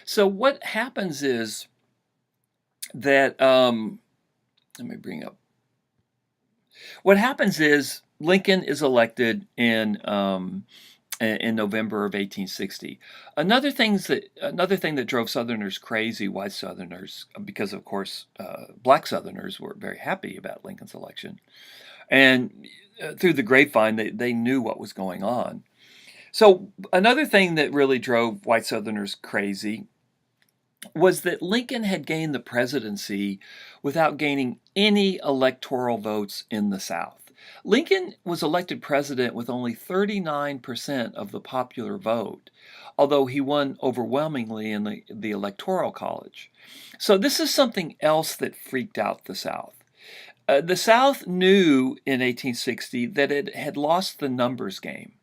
So what happens is that let me bring up. What happens is Lincoln is elected in November of 1860. Another thing that drove Southerners crazy, white Southerners, because of course black Southerners were very happy about Lincoln's election, and through the grapevine they knew what was going on. So another thing that really drove white Southerners crazy was that Lincoln had gained the presidency without gaining any electoral votes in the South. Lincoln was elected president with only 39% of the popular vote, although he won overwhelmingly in the Electoral College. So, this is something else that freaked out the South. The South knew in 1860 that it had lost the numbers game,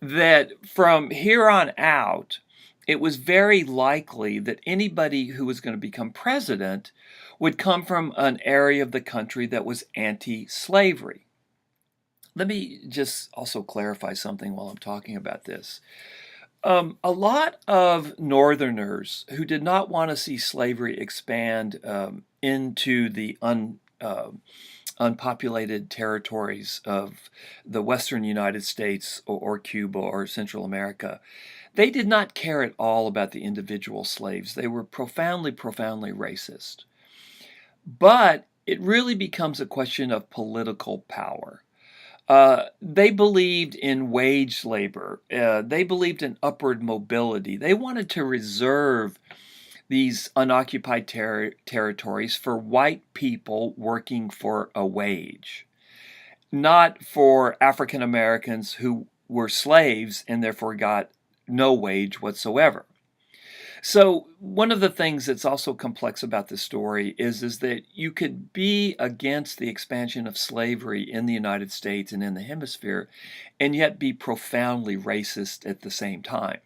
that from here on out, it was very likely that anybody who was going to become president would come from an area of the country that was anti-slavery. Let me just also clarify something while I'm talking about this. A lot of Northerners who did not want to see slavery expand into the unpopulated territories of the western United States or Cuba or Central America, they did not care at all about the individual slaves. They were profoundly, profoundly racist. But it really becomes a question of political power. They believed in wage labor. They believed in upward mobility. They wanted to reserve these unoccupied territories for white people working for a wage, not for African Americans who were slaves and therefore got no wage whatsoever. So one of the things that's also complex about this story is that you could be against the expansion of slavery in the United States and in the hemisphere and yet be profoundly racist at the same time.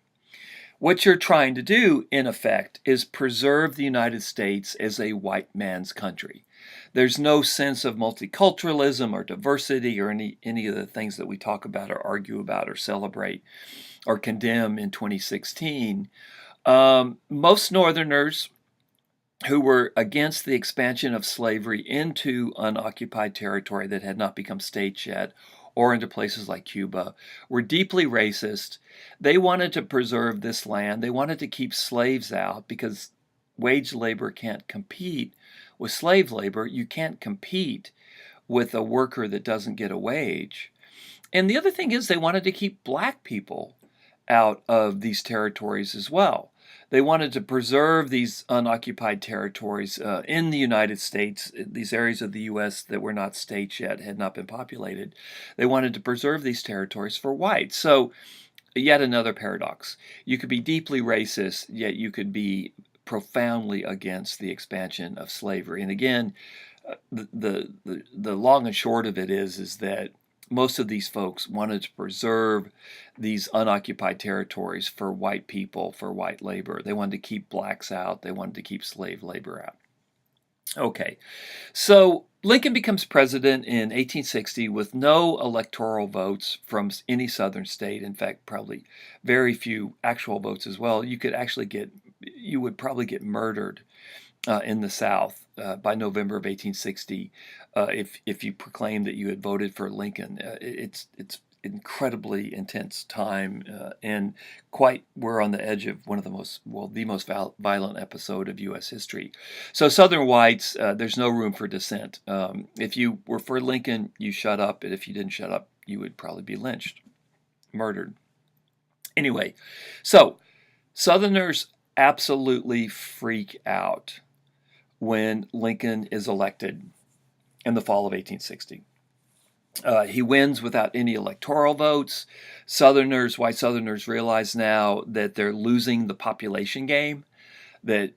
What you're trying to do, in effect, is preserve the United States as a white man's country. There's no sense of multiculturalism or diversity or any of the things that we talk about or argue about or celebrate or condemn in 2016. Most Northerners who were against the expansion of slavery into unoccupied territory that had not become states yet, or into places like Cuba, were deeply racist. They wanted to preserve this land. They wanted to keep slaves out because wage labor can't compete with slave labor. You can't compete with a worker that doesn't get a wage. And the other thing is they wanted to keep black people out of these territories as well. They wanted to preserve these unoccupied territories in the United States, these areas of the U.S. that were not states yet, had not been populated. They wanted to preserve these territories for whites. So, yet another paradox. You could be deeply racist, yet you could be profoundly against the expansion of slavery. And again, the long and short of it is that most of these folks wanted to preserve these unoccupied territories for white people, for white labor. They wanted to keep blacks out. They wanted to keep slave labor out. Okay, so Lincoln becomes president in 1860 with no electoral votes from any southern state. In fact, probably very few actual votes as well. You would probably get murdered in the South by November of 1860 if you proclaimed that you had voted for Lincoln. It's incredibly intense time and quite we're on the edge of the most violent episode of U.S. history. So Southern whites, there's no room for dissent. If you were for Lincoln, you shut up, and if you didn't shut up, you would probably be lynched, murdered. Anyway, so Southerners absolutely freak out when Lincoln is elected in the fall of 1860. He wins without any electoral votes. White Southerners realize now that they're losing the population game, that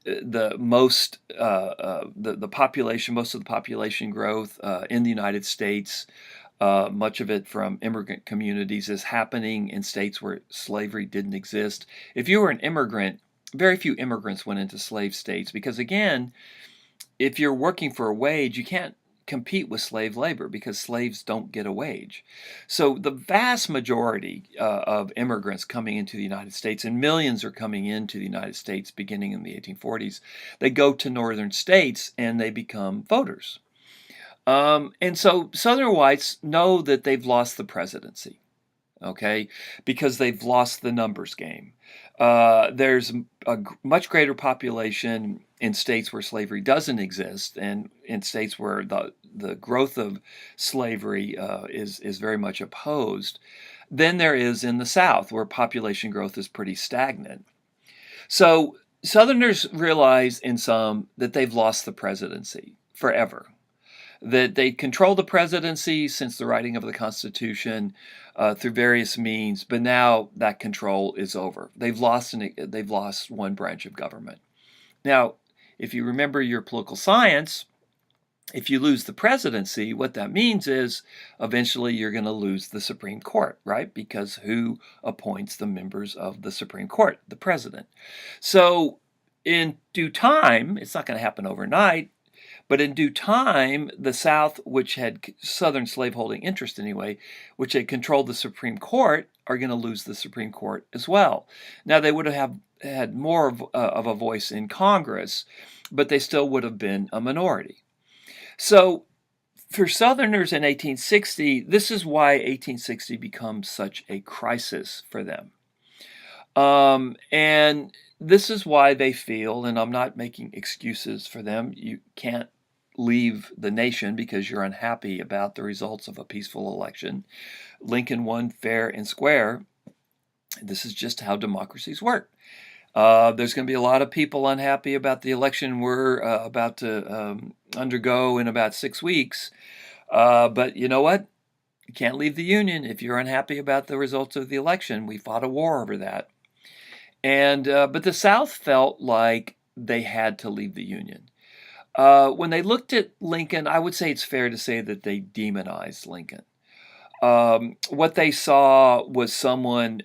most of the population growth in the United States, much of it from immigrant communities, is happening in states where slavery didn't exist. If you were an immigrant, very few immigrants went into slave states because, again, if you're working for a wage, you can't compete with slave labor because slaves don't get a wage. So the vast majority of immigrants coming into the United States, and millions are coming into the United States beginning in the 1840s, they go to northern states and they become voters. And so Southern whites know that they've lost the presidency, okay, because they've lost the numbers game. There's a much greater population in states where slavery doesn't exist, and in states where the growth of slavery is very much opposed, than there is in the South, where population growth is pretty stagnant. So Southerners realize in some that they've lost the presidency forever, that they control the presidency since the writing of the Constitution through various means, but now that control is over. They've lost one branch of government. Now, if you remember your political science, if you lose the presidency, what that means is eventually you're going to lose the Supreme Court, right? Because who appoints the members of the Supreme Court? The president. So in due time, it's not going to happen overnight, but in due time, the South, which had Southern slaveholding interest anyway, which had controlled the Supreme Court, are going to lose the Supreme Court as well. Now, they would have had more of a voice in Congress, but they still would have been a minority. So for Southerners in 1860, this is why 1860 becomes such a crisis for them. And this is why they feel, and I'm not making excuses for them, you can't leave the nation because you're unhappy about the results of a peaceful election. Lincoln won fair and square. This is just how democracies work. There's going to be a lot of people unhappy about the election we're about to undergo in about 6 weeks. But you know what? You can't leave the Union if you're unhappy about the results of the election. We fought a war over that. And but the South felt like they had to leave the Union. When they looked at Lincoln, I would say it's fair to say that they demonized Lincoln. What they saw was someone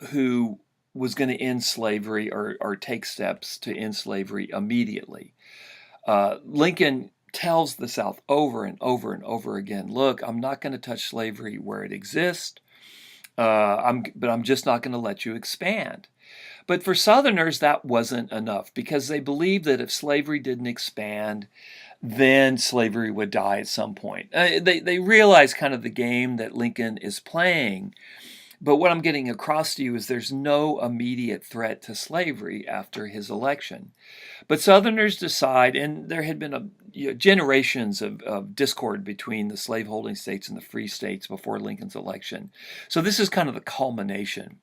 who was going to end slavery or take steps to end slavery immediately. Lincoln tells the South over and over and over again, look, I'm not going to touch slavery where it exists, but I'm just not going to let you expand. But for Southerners, that wasn't enough because they believed that if slavery didn't expand, then slavery would die at some point. They realize kind of the game that Lincoln is playing. But what I'm getting across to you is there's no immediate threat to slavery after his election. But Southerners decide, and there had been generations of discord between the slaveholding states and the free states before Lincoln's election. So this is kind of the culmination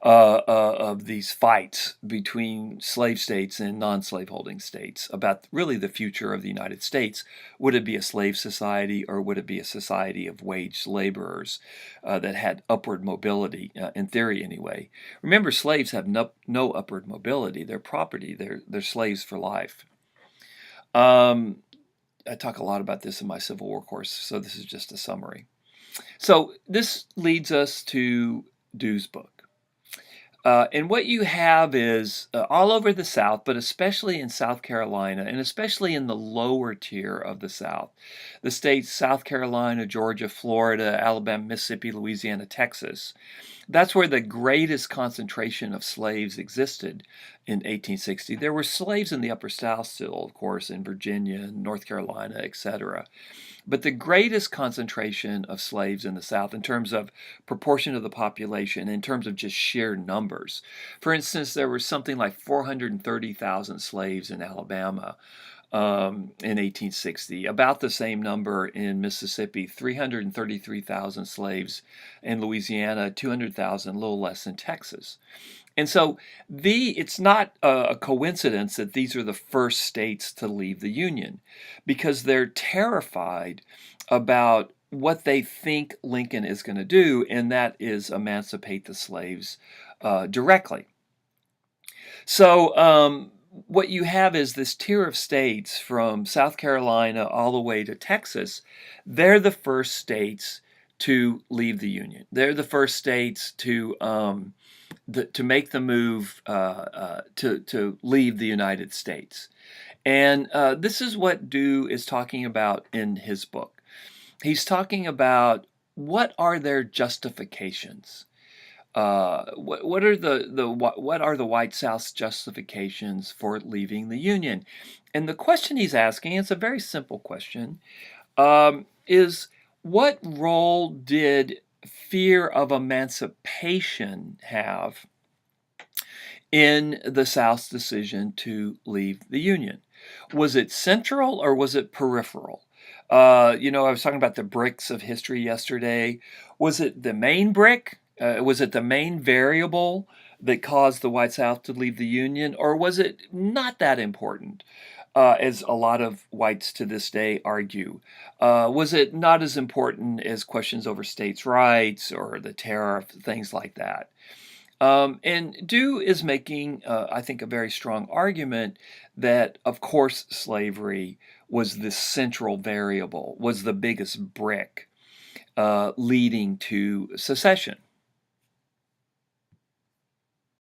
of these fights between slave states and non-slaveholding states about really the future of the United States. Would it be a slave society or would it be a society of wage laborers that had upward mobility, in theory anyway? Remember, slaves have no upward mobility. They're property. They're slaves for life. I talk a lot about this in my Civil War course, so this is just a summary. So this leads us to Dew's book. And what you have is all over the South, but especially in South Carolina, and especially in the lower tier of the South, the states South Carolina, Georgia, Florida, Alabama, Mississippi, Louisiana, Texas. That's where the greatest concentration of slaves existed in 1860. There were slaves in the Upper South still, of course, in Virginia, North Carolina, etc. But the greatest concentration of slaves in the South in terms of proportion of the population, in terms of just sheer numbers. For instance, there were something like 430,000 slaves in Alabama in 1860, about the same number in Mississippi, 333,000 slaves in Louisiana, 200,000, a little less in Texas. And so it's not a coincidence that these are the first states to leave the Union, because they're terrified about what they think Lincoln is going to do, and that is emancipate the slaves directly. So what you have is this tier of states from South Carolina all the way to Texas. They're the first states to leave the Union. They're the first states to make the move to leave the United States. And this is what Dew is talking about in his book. He's talking about what are their justifications. What are what are the White South's justifications for leaving the Union? And the question he's asking, it's a very simple question, is what role did fear of emancipation have in the South's decision to leave the Union? Was it central or was it peripheral? I was talking about the bricks of history yesterday. Was it the main brick? Was it the main variable that caused the White South to leave the Union? Or was it not that important, as a lot of whites to this day argue? Was it not as important as questions over states' rights or the tariff, things like that? And Dew is making, I think, a very strong argument that, of course, slavery was the central variable, was the biggest brick leading to secession.